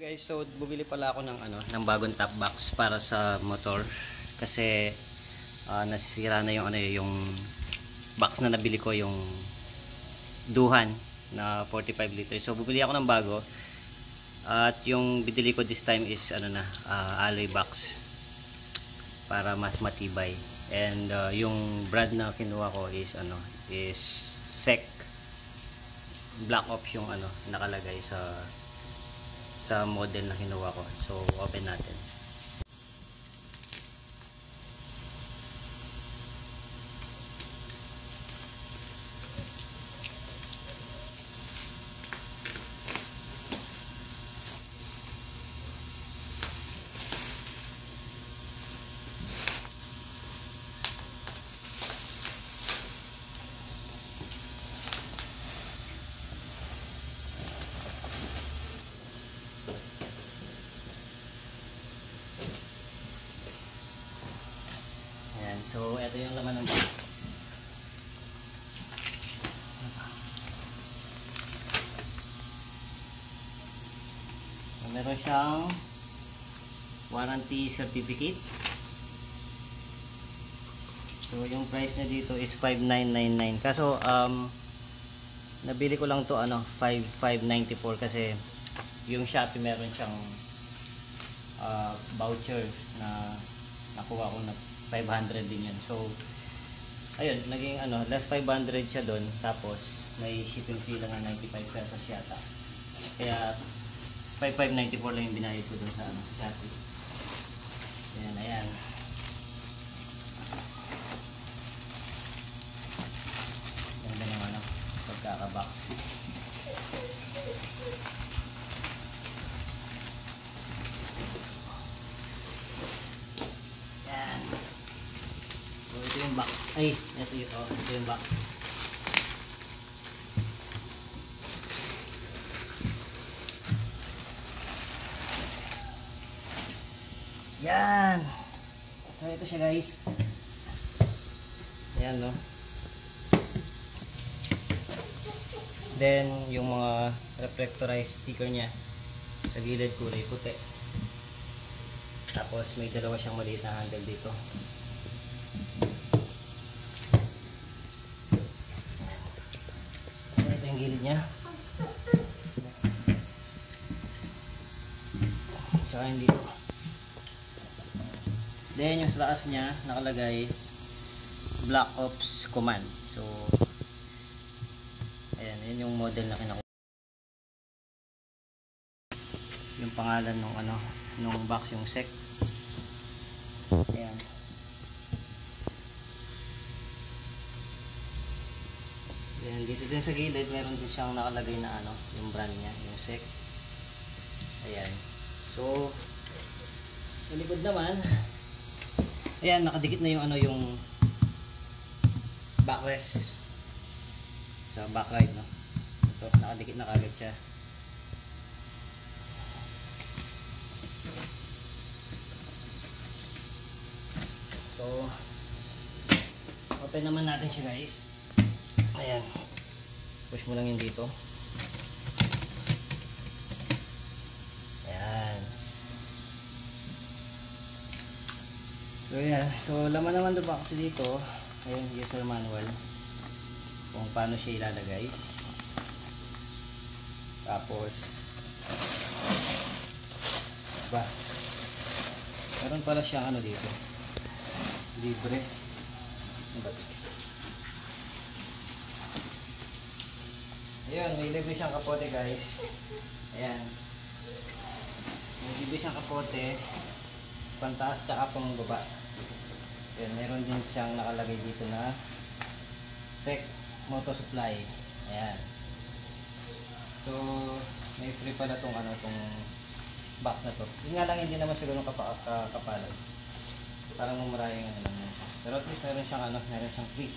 Guys, so bumili pala ako ng bagong top box para sa motor kasi nasisira na yung box na nabili ko, yung Duhan na 45 liters. So bumili ako ng bago at yung binili ko this time is alloy box para mas matibay. And yung brand na kinuha ko is SEC. Black Ops yung nakalagay sa model na kinuha ko. So open natin. So, ito yung laman ng box. Meron siyang warranty certificate. So, yung price na dito is 5,999. Kaso, nabili ko lang to 5,594 kasi yung Shopee meron siyang voucher na nakuha ko na 500 din yan. So ayun, naging less 500 siya doon, tapos may shipping fee lang na 95 pesos yata. Kaya 5,594 lang yung binayad ko doon sa Shopee. Ayan. Ganda ng pagkaka-box. Ito yung box. Ay, ito yung box. Yan. So ito siya, guys. Ayan, no. Then yung mga reflectorized sticker niya sa gilid, kulay puti. Tapos may dalawa siyang maliit na handle dito. Gilid niya, tsaka yung dito. Then yung sa taas niya nakalagay Black Ops Command. So ayan, yun yung model na kinuha, yung pangalan nung box, yung SEC. Ayan. Ayan, dito din sa gilid meron din siyang nakalagay na yung brand niya, yung SEC. Ayan. So sa likod naman, ayan, nakadikit na yung backrest sa backride, no. Ito, nakadikit na kagad siya. So open naman natin siya, guys. Ayan, push mo lang yun dito. Ayan. So ayan, so laman naman doon kasi dito. Ayan, user manual kung paano siya ilalagay. Tapos meron pala siyang dito, libre. Ayan, may libre siyang kapote, guys. Ayan. May libre siyang kapote, pantaas tsaka pang baba. Ayan, meron din siyang nakalagay dito na SEC Moto Supply. Ayan. So, may free pala tong box na to. Yun nga lang, hindi naman siguro kapalag. Parang mumurayang lang yun. Pero at least meron siyang free.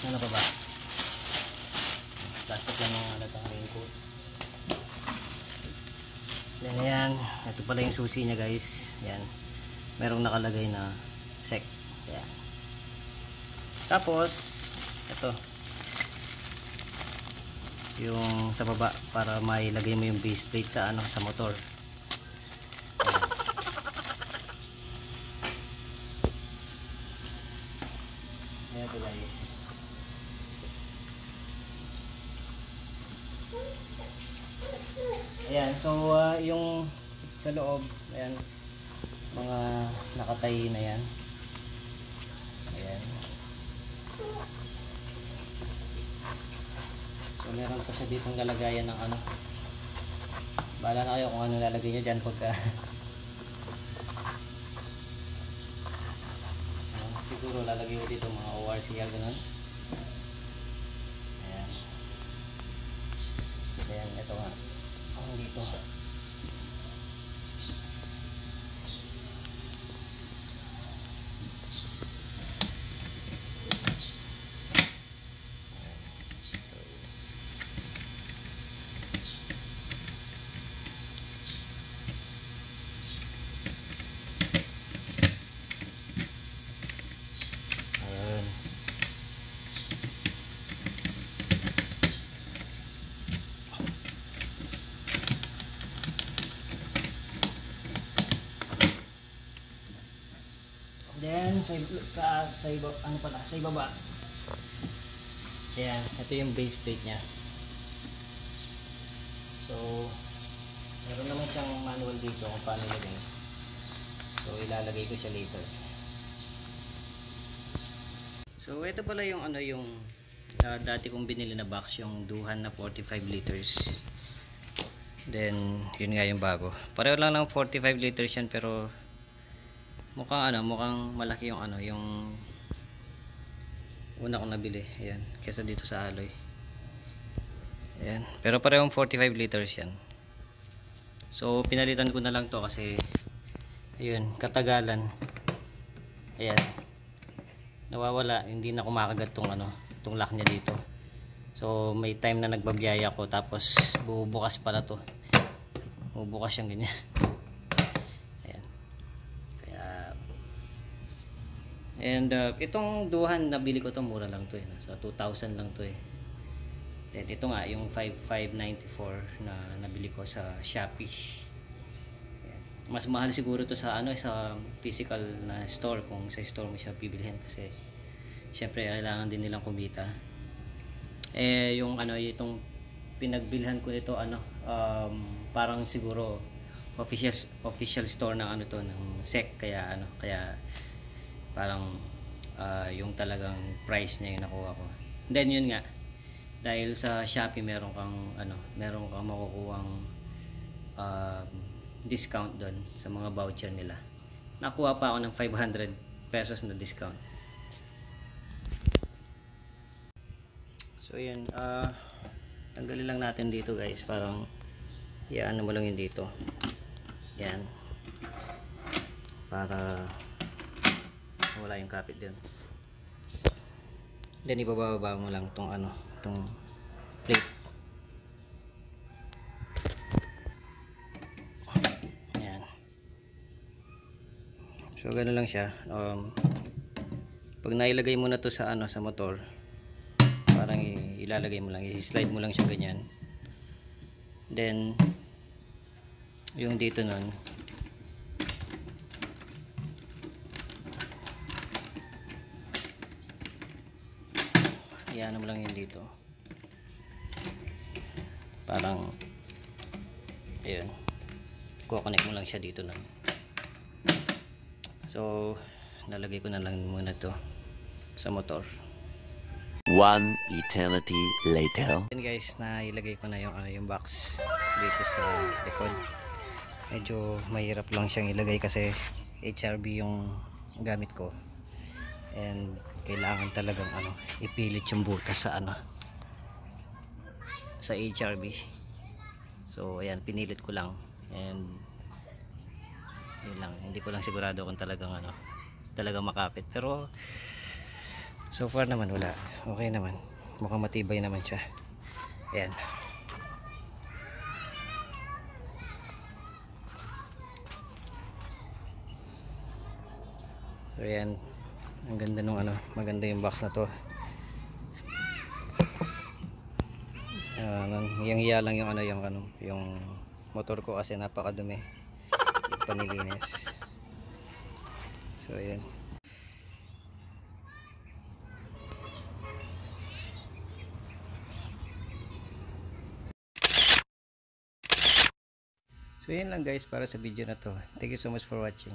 Ano pa ba? Plastic lang yung raincoat. Then ayan, ito pala yung susi niya, guys. Ayan, merong nakalagay na SEC. Ayan. Tapos ito, yung sa baba para mailagay mo yung base plate sa ano, sa motor. Ayan po guys. Ayan, so yung sa loob, ayan, mga nakatayi na yan. Ayan. So meron pa siya ditong lalagayan ng ano. Bahala na kayo kung ano lalagay nyo dyan pagka siguro lalagay ko dito mga ORCR ganun. Ayan. Ayan, ito nga ang dito. Then sa iba, ano pala, sa ibaba. Ayan, ito yung base plate niya. So meron naman siyang manual dito kung paano ilagay. So ilalagay ko siya later. So ito pala yung ano, yung dati kong binili na box, yung Duhan na 45 liters. Then yun nga yung bago. Pareho lang ng 45 liters yan, pero mukhang ano, mukhang malaki yung ano, yung una kong nabili. Ayan, kesa dito sa Alloy. Ayan, pero parehong 45 liters yan. So pinalitan ko na lang to kasi ayun, katagalan. Ayan, nawawala, hindi na kumakagat tong ano, tong lock niya dito. So may time na nagbabiyaya ko, tapos bubukas pala to. Bubukas siyang ganyan. And itong Duhan nabili ko to, mura lang to eh, nasa 2,000 lang to eh. Then ito nga yung 5,594 na nabili ko sa Shopee. Ayan. Mas mahal siguro to sa ano, sa physical na store, kung sa store mo siya bibilhin, kasi syempre kailangan din nilang kumita. Eh yung ano, itong pinagbilhan ko nito ano, parang siguro official store ng ano to, ng SEC, kaya ano, kaya parang yung talagang price niya yung nakuha ko. Then yun nga, dahil sa Shopee meron kang ano, meron kang makukuhang discount doon sa mga voucher nila. Nakuha pa ako ng 500 pesos na discount. So yun, tanggalin lang natin dito guys, parang iaan mo lang yun dito. Yan, para wala yung kapit din. Then ibababa mo lang tong ano, tong plate. Ayan. So gano'n lang siya. Pag nailagay mo na to sa ano, sa motor, parang ilalagay mo lang, i-slide mo lang siya ganyan. Then yung dito nun, iyan mo lang yun dito, parang ayun, kukonek mo lang siya dito lang. So nalagay ko na lang muna to sa motor. One eternity later. Then guys, nailagay ko na yung ano, yung box dito sa likod. Medyo mahirap lang siyang ilagay kasi HRB yung gamit ko, and kailangan talagang ano, ipilit yung butas sa ano, sa HRB. So ayan, pinilit ko lang, and yun lang, hindi ko lang sigurado kung talagang ano, talagang makapit, pero so far naman wala, okay naman, mukhang matibay naman siya. Ayan. So ayan, ang ganda nung ano, maganda yung box na to. Yung hiya lang yung yung motor ko kasi napakadumi. Hindi pa nilinis. So ayan. So yun lang guys para sa video na to. Thank you so much for watching.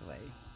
Bye.